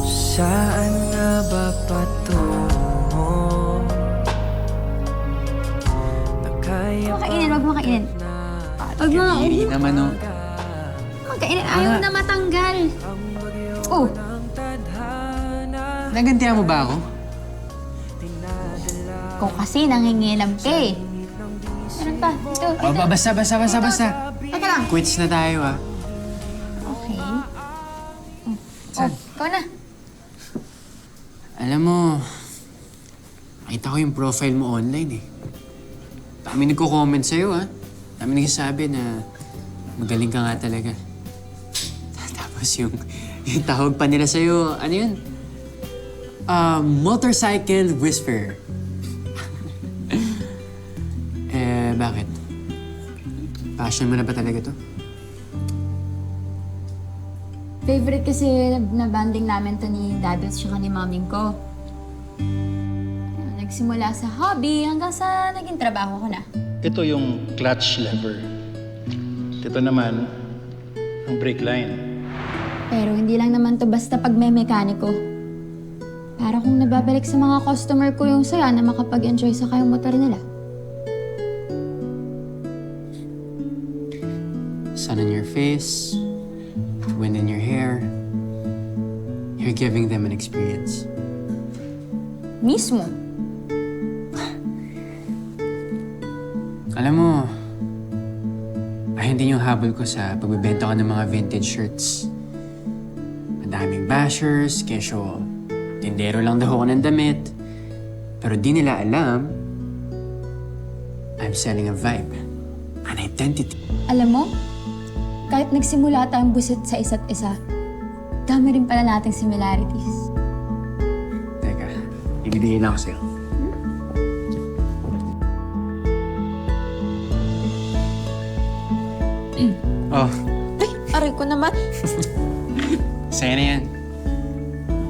Saan nga ba patungo? Huwag kainin, huwag mo kainin. Huwag mo. Hindi naman, oh. Huwag kainin, ayaw na matanggal. Oh, Nagantihan mo ba ako? kung kasi nangingilam ka eh. Meron pa, ito. Oh, basta. Teka lang. Quits na tayo, ah. Okay. Saan? Ikaw na. Alam mo, nakita ko yung profile mo online, eh. Dami nagko-comment sa'yo, ah. Dami nagsasabi na magaling ka nga talaga. Tapos yung tawag pa nila sa'yo, ano yun? Motorcycle whisperer. Bakit? Passion mo na ba talaga to? Favorite kasi na banding namin to ni Dad at saka ni Maming ko. Nagsimula sa hobby hanggang sa naging trabaho ko na. Ito yung clutch lever. Ito naman, ang brake line. Pero hindi lang naman to basta pag may mekaniko. Para kung nababalik sa mga customer ko yung saya na makapag-enjoy sa kayong motor nila. Sun on your face, wind in your hair. You're giving them an experience. Mismo. Alam mo, ayun din yung habol ko sa pagbebenta ko ng mga vintage shirts. Madaming bashers, kesyo tindero lang daw ako ng damit. Pero di nila alam, I'm selling a vibe, an identity. Alam mo, kahit nagsimula tayong busit sa isa't isa, dami rin pala nating similarities. Teka, ibibigay na ako sa'yo. Oh, Ay, aray ko naman. sa'yo na yan.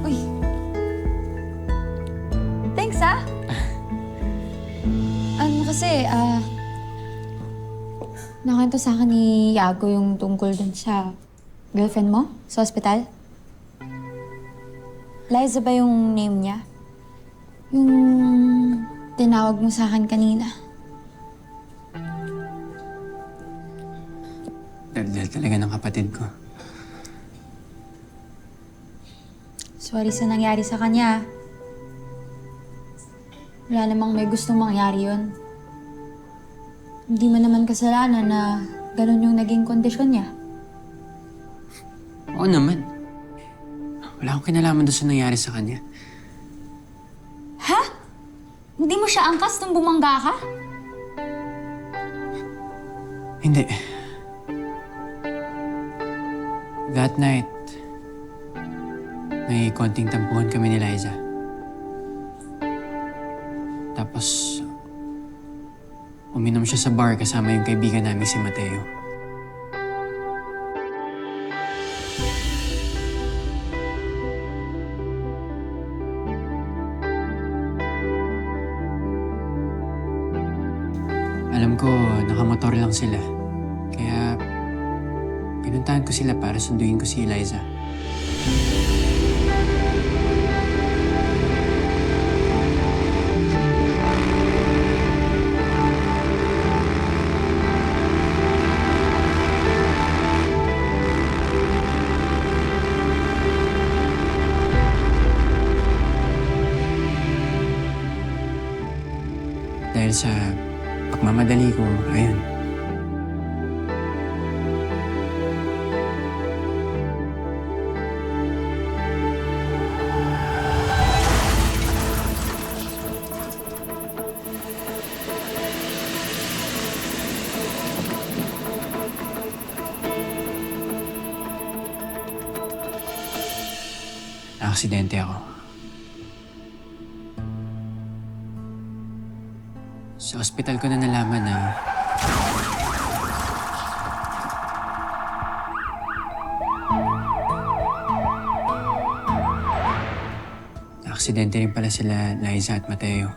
Uy. Thanks, ah. Ano kasi, nakanta sa akin ni Yago yung tungkol dun sa girlfriend mo sa ospital. Liza ba yung name niya? Yung tinawag mo sa akin kanina. Daldal talaga ng kapatid ko. Sorry sa nangyari sa kanya. Wala namang may gustong mangyari yun. Hindi mo naman kasalanan na ganun yung naging kondisyon niya. Oo naman. Wala akong kinalaman doon sa nangyari sa kanya. Ha? Hindi mo siya angkas nung bumangga ka? Hindi. That night, may konting tampuhan kami ni Liza. Tapos, uminom siya sa bar kasama yung kaibigan namin si Mateo. Alam ko, nakamotor lang sila. Kaya, pinuntahan ko sila para sunduin ko si Eliza. Dahil sa pagmamadali ko, ayun. Aksidente ako. Sa ospital ko na nalaman na aksidente rin pala sila Liza at Mateo.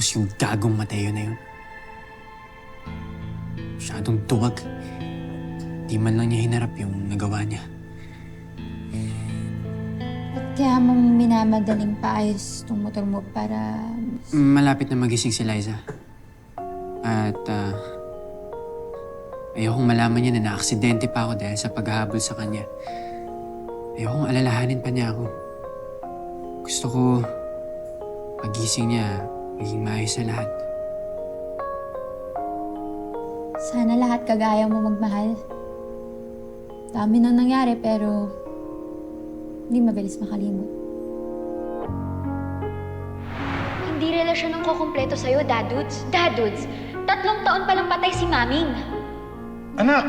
Tapos yung gagong Mateo na yun. Masyadong duwag. Di man lang niya hinarap yung nagawa niya. At kaya mo minamadaling paayos itong motor mo para... Malapit na magising si Liza. At ayokong malaman niya na naaksidente pa ako dahil sa paghahabol sa kanya. Ayokong alalahanin pa niya ako. Gusto ko pagising niya, maging maayos sa lahat. Sana lahat kagaya mo magmahal. Dami nang nangyari pero hindi mabilis makalimot. Hindi relasyon ang kukumpleto sa'yo, Dadudes. Dadudes, 3 taon pa lang patay si Maming. Anak,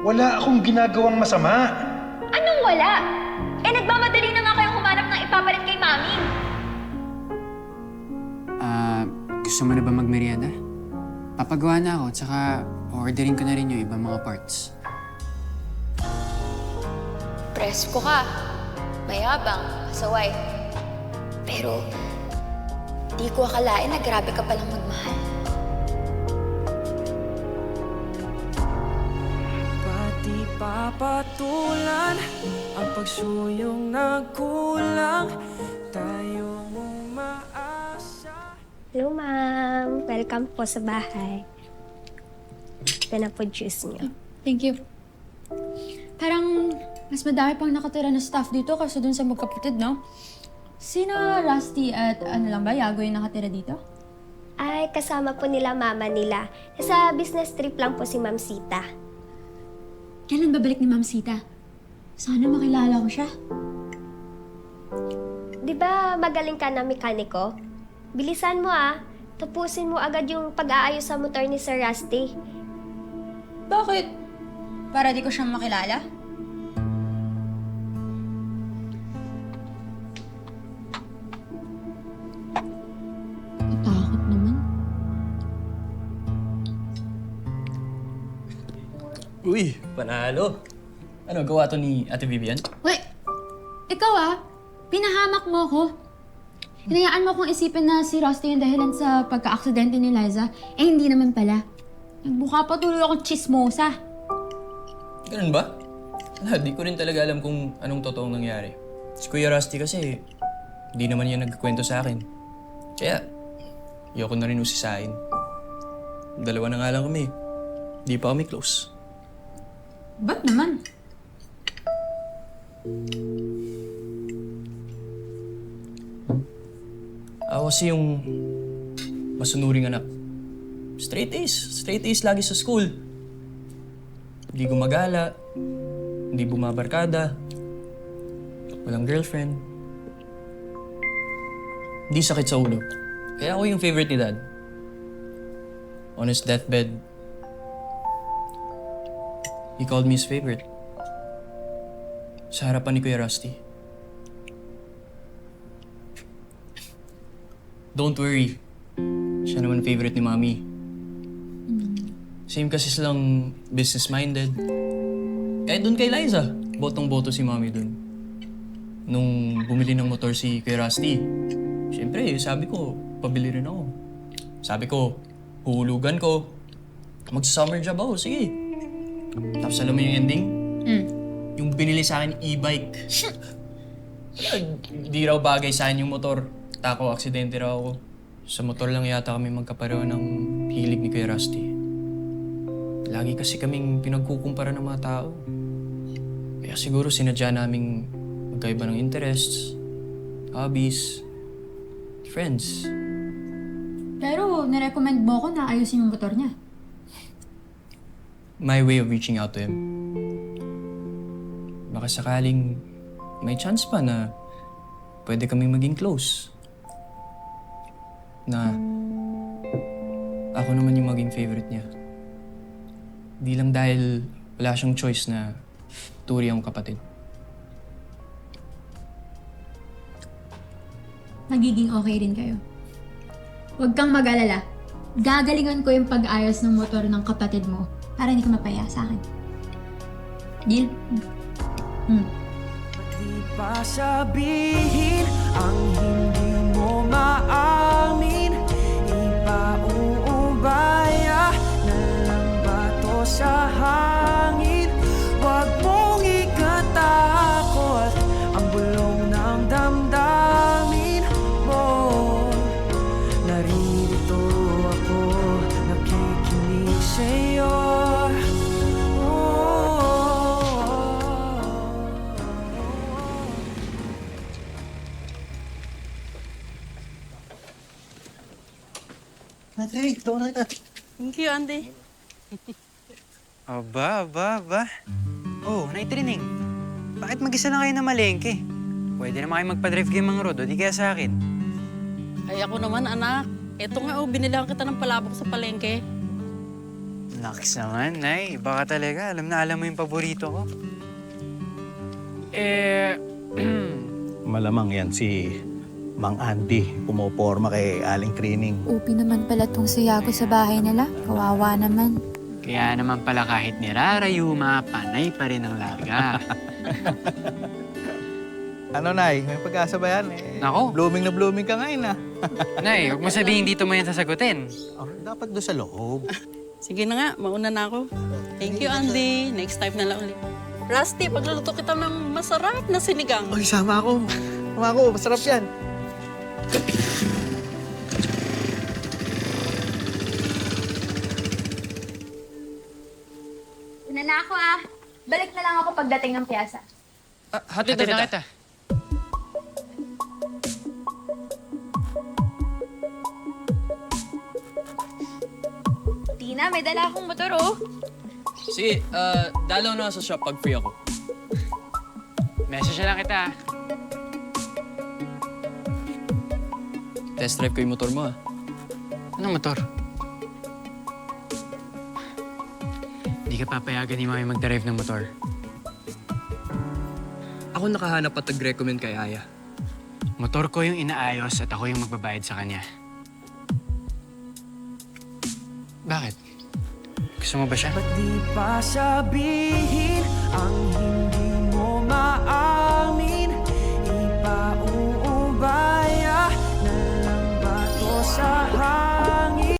wala akong ginagawang masama. Anong wala? Nagmamadali na nga kayong humanap ng ipapalit kay Maming. Gusto mo na ba magmerienda? Papagawa na ako, tsaka ordering ko na rin yung ibang mga parts. Presko ka. Mayabang, pasaway. Pero, di ko akalain na grabe ka palang magmahal. Pati papatulan ang pagsuyong nagkulang. Tayong umaasa. Hello, ma'am. Welcome po sa bahay. Ito na po juice niyo. Thank you. Parang mas madami pang nakatira na staff dito kasi dun sa magkapatid, no? Sino Rusty at ano lang ba, Yago yung nakatira dito? Ay, kasama po nila mama nila. Sa business trip lang po si Ma'am Sita. Kailan babalik ni Ma'am Sita? Sana makilala ko siya. Di ba magaling ka na mekaniko? Bilisan mo tapusin mo agad yung pag-aayos sa motor ni Sir Rusty. Bakit? Para di ko siyang makilala? Natakot naman. Uy, panalo. Ano, gawa to ni Ate Vivian? Wait! Ikaw pinahamak mo ko. Hinayaan mo kong isipin na si Rusty yung dahilan sa pagka-aksidente ni Liza. Hindi naman pala. Nagbuka pa tuloy akong chismosa. Ganun ba? Wala, di ko rin talaga alam kung anong totoong nangyari. Si Kuya Rusty kasi, di naman niya nagkwento sa akin. Kaya, ayoko na rin usisain. Dalawa na nga lang kami. Di pa kami close. Ba't naman? Ako kasi yung masunuring anak. Straight A's lagi sa school. Hindi gumagala, hindi bumabarkada, walang girlfriend. Hindi sakit sa ulo. Kaya ako yung favorite ni Dad. On his deathbed, he called me his favorite. Sa harapan ni Kuya Rusty. Don't worry. Siya naman favorite ni Mami. Same kasi silang business-minded. Kahit dun kay Liza, botong-boto si Mami dun. Nung bumili ng motor si Kuya Rusty, siyempre, sabi ko, pabili rin ako. Sabi ko, huhulugan ko. Magsa-summer job ako, sige. Tapos alam mo yung ending? Yung binili sa akin e-bike. Di raw bagay sa akin yung motor. Tako, aksidente raw ako. Sa motor lang yata kami magkapareho ng hilig ni Kuya Rusty. Lagi kasi kaming pinagkukumpara ng mga tao. Kaya siguro sinadya naming magkaiba ng interests, hobbies, friends. Pero nirecommend mo ko na ayusin yung motor niya. My way of reaching out to him. Baka sakaling may chance pa na pwede kaming maging close. Na ako naman yung maging favorite niya. Di lang dahil wala siyang choice na turi akong kapatid. Magiging okay rin kayo. Huwag kang mag-alala. Gagalingan ko yung pag-ayos ng motor ng kapatid mo para hindi ka mapaya sa akin. Deal? Di pa sabihin ang hindi mo maamin. ba uubaya na lang ba to sa hangin? Huwag mong ikatakot ang bulong ng damdamin mo. Naririto ako, nakikinig sa'yo. Thank you, Andy. Aba. Oh, naitrining. Bakit mag-isa lang kayo na malengke? Pwede na kayo magpa-drive kayo mga road, o di kaya sa akin. Ay, ako naman, anak. Eto nga, binilang kita ng palabok sa palengke. Naks naman, Nay. Baka talaga, alam mo yung paborito ko. Malamang yan si Mang Andy. Pumoporma kay Aling Krining. Upi naman pala tong si Yago sa bahay nila. Kawawa naman. Kaya naman pala kahit nirarayuma, panay pa rin ang larga. Ano, Nay? May pag-asa ba yan? Nako. Blooming na blooming ka ngayon, ah. Nay, huwag mo sabihin dito mo yan sasagutin. Oh, dapat doon sa loob. Sige na nga, mauna na ako. Thank you, Andy. Next time na lang ulit. Rusty, pagluluto kita ng masarap na sinigang. Oy, sama ako. Sama ako, masarap yan. Una na ako ah. Balik na lang ako pagdating ng piyasa. Hatid na kita. kita. Tina, may dala akong motor oh. Sige, dalaw na sa shop pag free ako. Message na lang kita. Test drive ko yung motor mo, ah. Anong motor? Hindi ka papayagan ni Mami mag-drive ng motor. Ako nakahanap at nag-recommend kay Aya. Motor ko yung inaayos at ako yung magbabayad sa kanya. Bakit? Gusto mo ba siya? Ba't di pa sabihin ang hindi